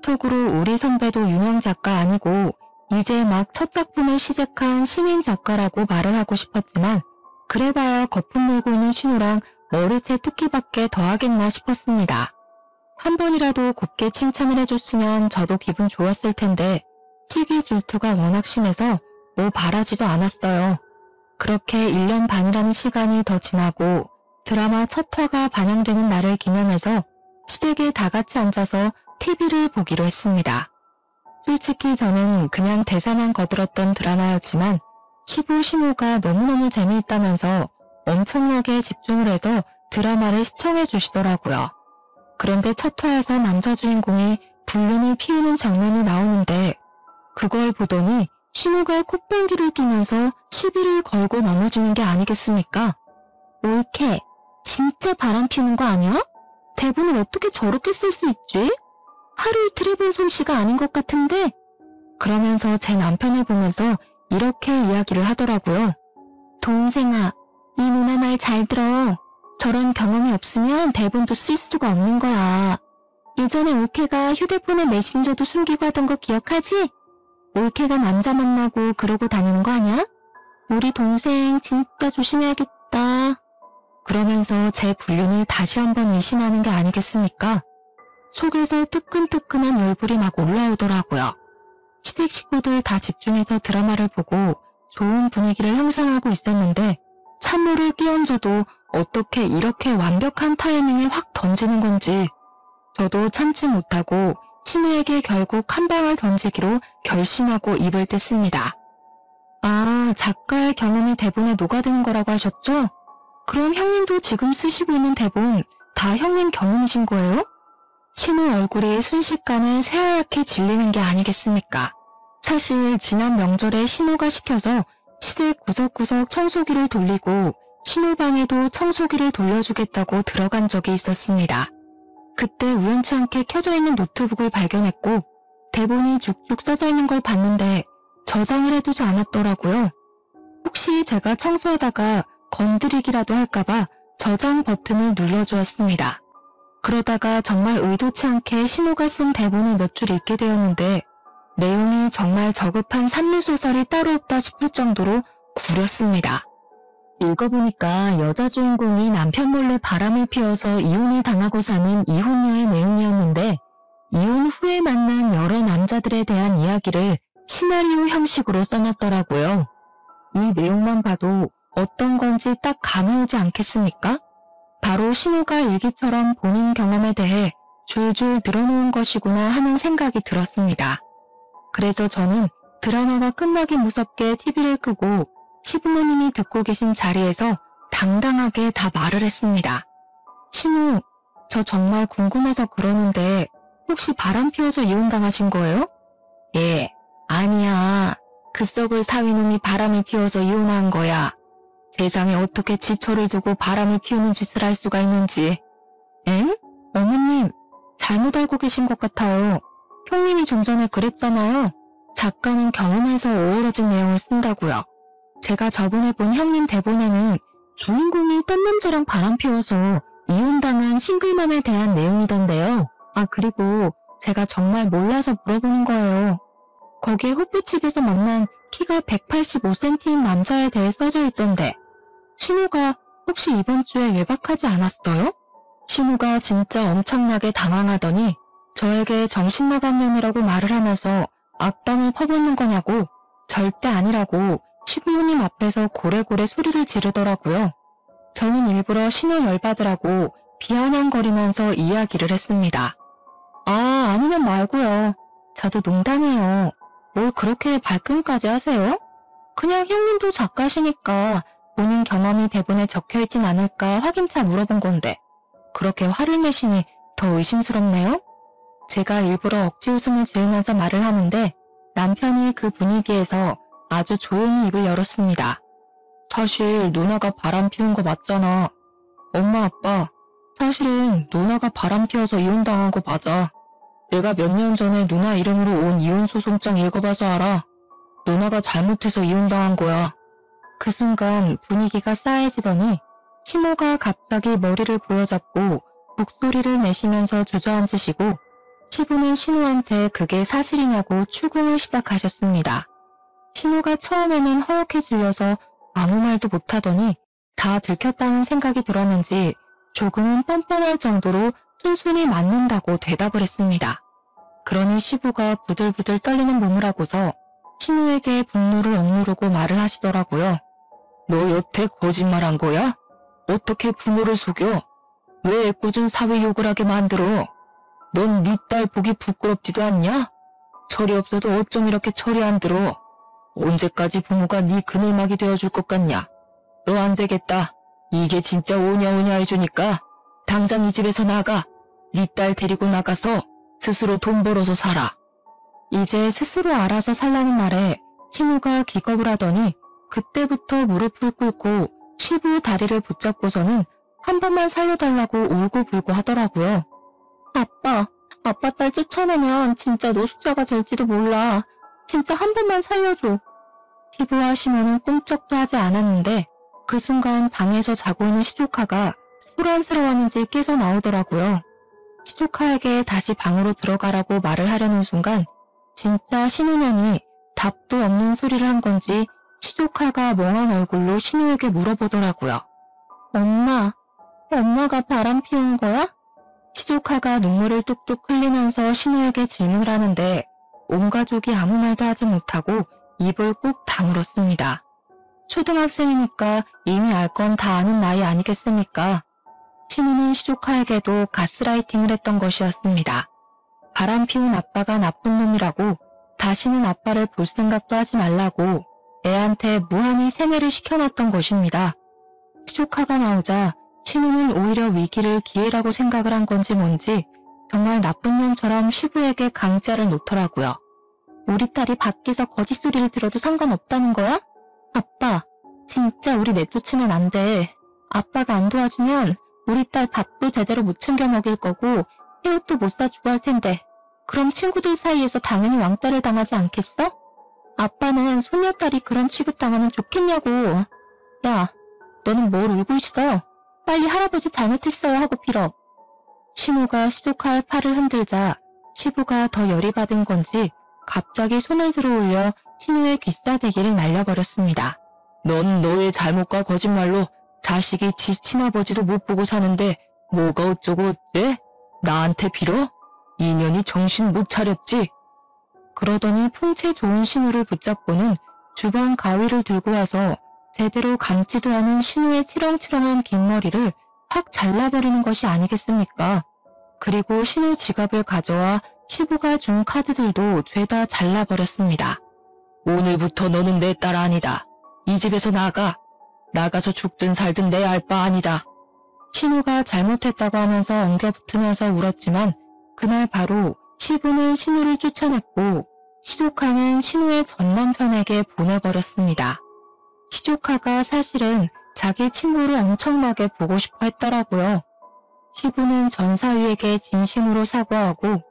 속으로 우리 선배도 유명 작가 아니고 이제 막 첫 작품을 시작한 신인 작가라고 말을 하고 싶었지만 그래봐야 거품 물고 있는 신우랑 머리채 특기밖에 더하겠나 싶었습니다. 한 번이라도 곱게 칭찬을 해줬으면 저도 기분 좋았을 텐데 시기 질투가 워낙 심해서 뭐 바라지도 않았어요. 그렇게 1년 반이라는 시간이 더 지나고 드라마 첫 화가 반영되는 날을 기념해서 시댁에 다 같이 앉아서 TV를 보기로 했습니다. 솔직히 저는 그냥 대사만 거들었던 드라마였지만 시부 시모가 너무너무 재미있다면서 엄청나게 집중을 해서 드라마를 시청해 주시더라고요. 그런데 첫 화에서 남자 주인공이 불륜을 피우는 장면이 나오는데 그걸 보더니 신우가 콧방귀를 끼면서 시비를 걸고 넘어지는 게 아니겠습니까? 옳게 진짜 바람 피우는 거 아니야? 대본을 어떻게 저렇게 쓸 수 있지? 하루 이틀 해본 솜씨가 아닌 것 같은데? 그러면서 제 남편을 보면서 이렇게 이야기를 하더라고요. 동생아, 이 누나 말 잘 들어. 저런 경험이 없으면 대본도 쓸 수가 없는 거야. 예전에 올케가 휴대폰에 메신저도 숨기고 하던 거 기억하지? 올케가 남자 만나고 그러고 다니는 거 아니야? 우리 동생 진짜 조심해야겠다. 그러면서 제 불륜을 다시 한번 의심하는 게 아니겠습니까? 속에서 뜨끈뜨끈한 열불이 막 올라오더라고요. 시댁 식구들 다 집중해서 드라마를 보고 좋은 분위기를 형성하고 있었는데 찬물을 끼얹어도 어떻게 이렇게 완벽한 타이밍에 확 던지는 건지 저도 참지 못하고 신우에게 결국 한 방을 던지기로 결심하고 입을 뗐습니다. 아, 작가의 경험이 대본에 녹아드는 거라고 하셨죠? 그럼 형님도 지금 쓰시고 있는 대본 다 형님 경험이신 거예요? 신우 얼굴이 순식간에 새하얗게 질리는 게 아니겠습니까? 사실 지난 명절에 신우가 시켜서 시댁 구석구석 청소기를 돌리고 신우 방에도 청소기를 돌려주겠다고 들어간 적이 있었습니다. 그때 우연치 않게 켜져 있는 노트북을 발견했고 대본이 쭉쭉 써져 있는 걸 봤는데 저장을 해두지 않았더라고요. 혹시 제가 청소하다가 건드리기라도 할까봐 저장 버튼을 눌러주었습니다. 그러다가 정말 의도치 않게 신우가 쓴 대본을 몇 줄 읽게 되었는데 내용이 정말 저급한 산류소설이 따로 없다 싶을 정도로 구렸습니다. 읽어보니까 여자 주인공이 남편 몰래 바람을 피워서 이혼을 당하고 사는 이혼녀의 내용이었는데 이혼 후에 만난 여러 남자들에 대한 이야기를 시나리오 형식으로 써놨더라고요. 이 내용만 봐도 어떤 건지 딱 감이 오지 않겠습니까? 바로 신우가 일기처럼 본인 경험에 대해 줄줄 늘어놓은 것이구나 하는 생각이 들었습니다. 그래서 저는 드라마가 끝나기 무섭게 TV를 끄고 시부모님이 듣고 계신 자리에서 당당하게 다 말을 했습니다. 신우, 저 정말 궁금해서 그러는데 혹시 바람 피워서 이혼당하신 거예요? 예, 아니야. 그 썩을 사위놈이 바람을 피워서 이혼한 거야. 세상에 어떻게 지초를 두고 바람을 피우는 짓을 할 수가 있는지. 엥? 어머님, 잘못 알고 계신 것 같아요. 형님이 좀 전에 그랬잖아요. 작가는 경험에서 어우러진 내용을 쓴다고요. 제가 저번에 본 형님 대본에는 주인공이 딴 남자랑 바람 피워서 이혼당한 싱글맘에 대한 내용이던데요. 아, 그리고 제가 정말 몰라서 물어보는 거예요. 거기에 호프집에서 만난 키가 185cm인 남자에 대해 써져 있던데 신우가 혹시 이번 주에 외박하지 않았어요? 신우가 진짜 엄청나게 당황하더니 저에게 정신나간 년이라고 말을 하면서 악담을 퍼붓는 거냐고 절대 아니라고 시부모님 앞에서 고래고래 소리를 지르더라고요. 저는 일부러 신우 열받으라고 비아냥거리면서 이야기를 했습니다. 아, 아니면 말고요. 저도 농담이에요. 뭘 그렇게 발끈까지 하세요? 그냥 형님도 작가시니까 본인 경험이 대본에 적혀있진 않을까 확인차 물어본 건데 그렇게 화를 내시니 더 의심스럽네요? 제가 일부러 억지 웃음을 지으면서 말을 하는데 남편이 그 분위기에서 아주 조용히 입을 열었습니다. 사실 누나가 바람 피운 거 맞잖아. 엄마 아빠, 사실은 누나가 바람 피워서 이혼당한 거 맞아. 내가 몇 년 전에 누나 이름으로 온 이혼소송장 읽어봐서 알아. 누나가 잘못해서 이혼당한 거야. 그 순간 분위기가 싸해지더니 시모가 갑자기 머리를 부여잡고 목소리를 내시면서 주저앉으시고 시부는 신우한테 그게 사실이냐고 추궁을 시작하셨습니다. 신우가 처음에는 허옇게 질려서 아무 말도 못하더니 다 들켰다는 생각이 들었는지 조금은 뻔뻔할 정도로 순순히 맞는다고 대답을 했습니다. 그러니 시부가 부들부들 떨리는 몸을 하고서 신우에게 분노를 억누르고 말을 하시더라고요. 너 여태 거짓말한 거야? 어떻게 부모를 속여? 왜 애꿎은 사회 욕을 하게 만들어? 넌 네 딸 보기 부끄럽지도 않냐? 철이 없어도 어쩜 이렇게 철이 안 들어? 언제까지 부모가 네 그늘막이 되어줄 것 같냐? 너 안 되겠다. 이게 진짜 오냐오냐 해주니까 당장 이 집에서 나가. 네 딸 데리고 나가서 스스로 돈 벌어서 살아. 이제 스스로 알아서 살라는 말에 신우가 기겁을 하더니 그때부터 무릎을 꿇고 시부 다리를 붙잡고서는 한 번만 살려달라고 울고불고 하더라고요. 아빠 딸 쫓아내면 진짜 노숙자가 될지도 몰라. 진짜 한 번만 살려줘. 시부와 시모는 꿈쩍도 하지 않았는데 그 순간 방에서 자고 있는 시조카가 소란스러웠는지 깨서 나오더라고요. 시조카에게 다시 방으로 들어가라고 말을 하려는 순간 진짜 신우년이 답도 없는 소리를 한 건지 시조카가 멍한 얼굴로 신우에게 물어보더라고요. 엄마가 바람 피운 거야? 시조카가 눈물을 뚝뚝 흘리면서 신우에게 질문을 하는데 온 가족이 아무 말도 하지 못하고 입을 꾹 다물었습니다. 초등학생이니까 이미 알 건 다 아는 나이 아니겠습니까? 신우는 시조카에게도 가스라이팅을 했던 것이었습니다. 바람 피운 아빠가 나쁜 놈이라고 다시는 아빠를 볼 생각도 하지 말라고 애한테 무한히 세뇌를 시켜놨던 것입니다. 시조카가 나오자 신우는 오히려 위기를 기회라고 생각을 한 건지 뭔지 정말 나쁜 년처럼 시부에게 강짜를 놓더라고요. 우리 딸이 밖에서 거짓소리를 들어도 상관없다는 거야? 아빠, 진짜 우리 내쫓으면 안 돼. 아빠가 안 도와주면 우리 딸 밥도 제대로 못 챙겨 먹일 거고 새옷도 못 사주고 할 텐데 그럼 친구들 사이에서 당연히 왕따를 당하지 않겠어? 아빠는 손녀딸이 그런 취급당하면 좋겠냐고. 야, 너는 뭘 울고 있어? 빨리 할아버지 잘못했어요 하고 빌어. 신우가 시조카의 팔을 흔들자 시부가 더 열이 받은 건지 갑자기 손을 들어 올려 신우의 귀싸대기를 날려버렸습니다. 넌 너의 잘못과 거짓말로 자식이 지 친아버지도 못 보고 사는데 뭐가 어쩌고 어째? 나한테 빌어? 인연이 정신 못 차렸지? 그러더니 풍채 좋은 신우를 붙잡고는 주방 가위를 들고 와서 제대로 감지도 않은 신우의 치렁치렁한 긴 머리를 확 잘라버리는 것이 아니겠습니까? 그리고 신우 지갑을 가져와 시부가 준 카드들도 죄다 잘라버렸습니다. 오늘부터 너는 내 딸 아니다. 이 집에서 나가. 나가서 죽든 살든 내 알 바 아니다. 신우가 잘못했다고 하면서 엉겨붙으면서 울었지만 그날 바로 시부는 신우를 쫓아냈고 시조카는 신우의 전남편에게 보내버렸습니다. 시조카가 사실은 자기 친구를 엄청나게 보고 싶어 했더라고요. 시부는 전사위에게 진심으로 사과하고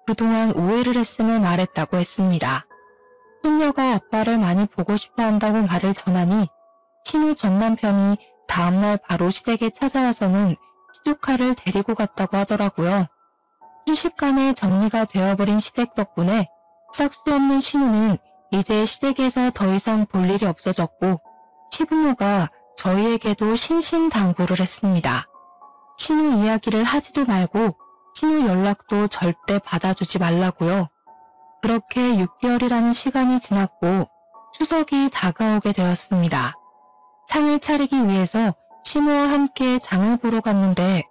그동안 오해를 했음을 말했다고 했습니다. 손녀가 아빠를 많이 보고 싶어 한다고 말을 전하니 신우 전남편이 다음날 바로 시댁에 찾아와서는 시조카를 데리고 갔다고 하더라고요. 순식간에 정리가 되어버린 시댁 덕분에 싹수 없는 신우는 이제 시댁에서 더 이상 볼 일이 없어졌고 시부모가 저희에게도 신신당부를 했습니다. 신우 이야기를 하지도 말고 신우 연락도 절대 받아주지 말라고요. 그렇게 6개월이라는 시간이 지났고 추석이 다가오게 되었습니다. 상을 차리기 위해서 신우와 함께 장을 보러 갔는데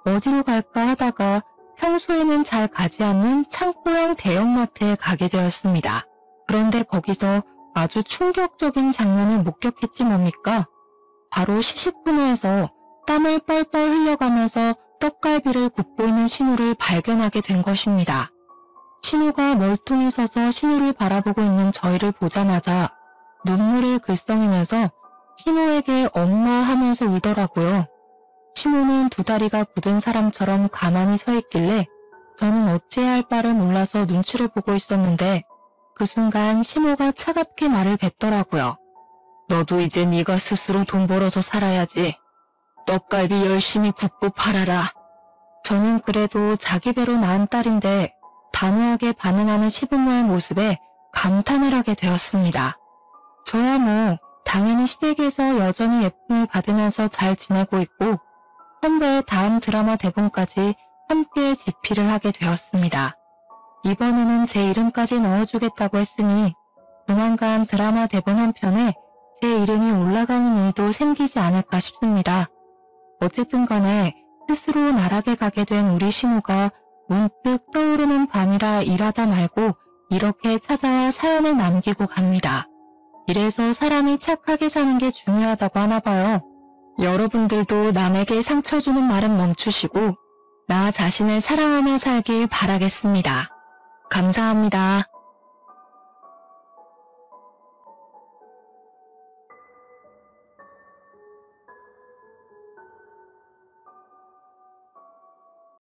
어디로 갈까 하다가 평소에는 잘 가지 않는 창고형 대형마트에 가게 되었습니다. 그런데 거기서 아주 충격적인 장면을 목격했지 뭡니까? 바로 시식 코너에서 땀을 뻘뻘 흘려가면서 떡갈비를 굽고 있는 신우를 발견하게 된 것입니다. 신우가 멀뚱히 서서 신우를 바라보고 있는 저희를 보자마자 눈물을 글썽이면서 신우에게 엄마 하면서 울더라고요. 신우는 두 다리가 굳은 사람처럼 가만히 서 있길래 저는 어찌해야 할 바를 몰라서 눈치를 보고 있었는데 그 순간 신우가 차갑게 말을 뱉더라고요. 너도 이제 네가 스스로 돈 벌어서 살아야지. 떡갈비 열심히 굽고 팔아라. 저는 그래도 자기 배로 낳은 딸인데 단호하게 반응하는 시부모의 모습에 감탄을 하게 되었습니다. 저야 뭐 당연히 시댁에서 여전히 예쁨을 받으면서 잘 지내고 있고 선배의 다음 드라마 대본까지 함께 집필을 하게 되었습니다. 이번에는 제 이름까지 넣어주겠다고 했으니 조만간 드라마 대본 한 편에 제 이름이 올라가는 일도 생기지 않을까 싶습니다. 어쨌든 간에 스스로 나락에 가게 된 우리 신우가 문득 떠오르는 밤이라 일하다 말고 이렇게 찾아와 사연을 남기고 갑니다. 이래서 사람이 착하게 사는 게 중요하다고 하나 봐요. 여러분들도 남에게 상처 주는 말은 멈추시고 나 자신을 사랑하며 살길 바라겠습니다. 감사합니다.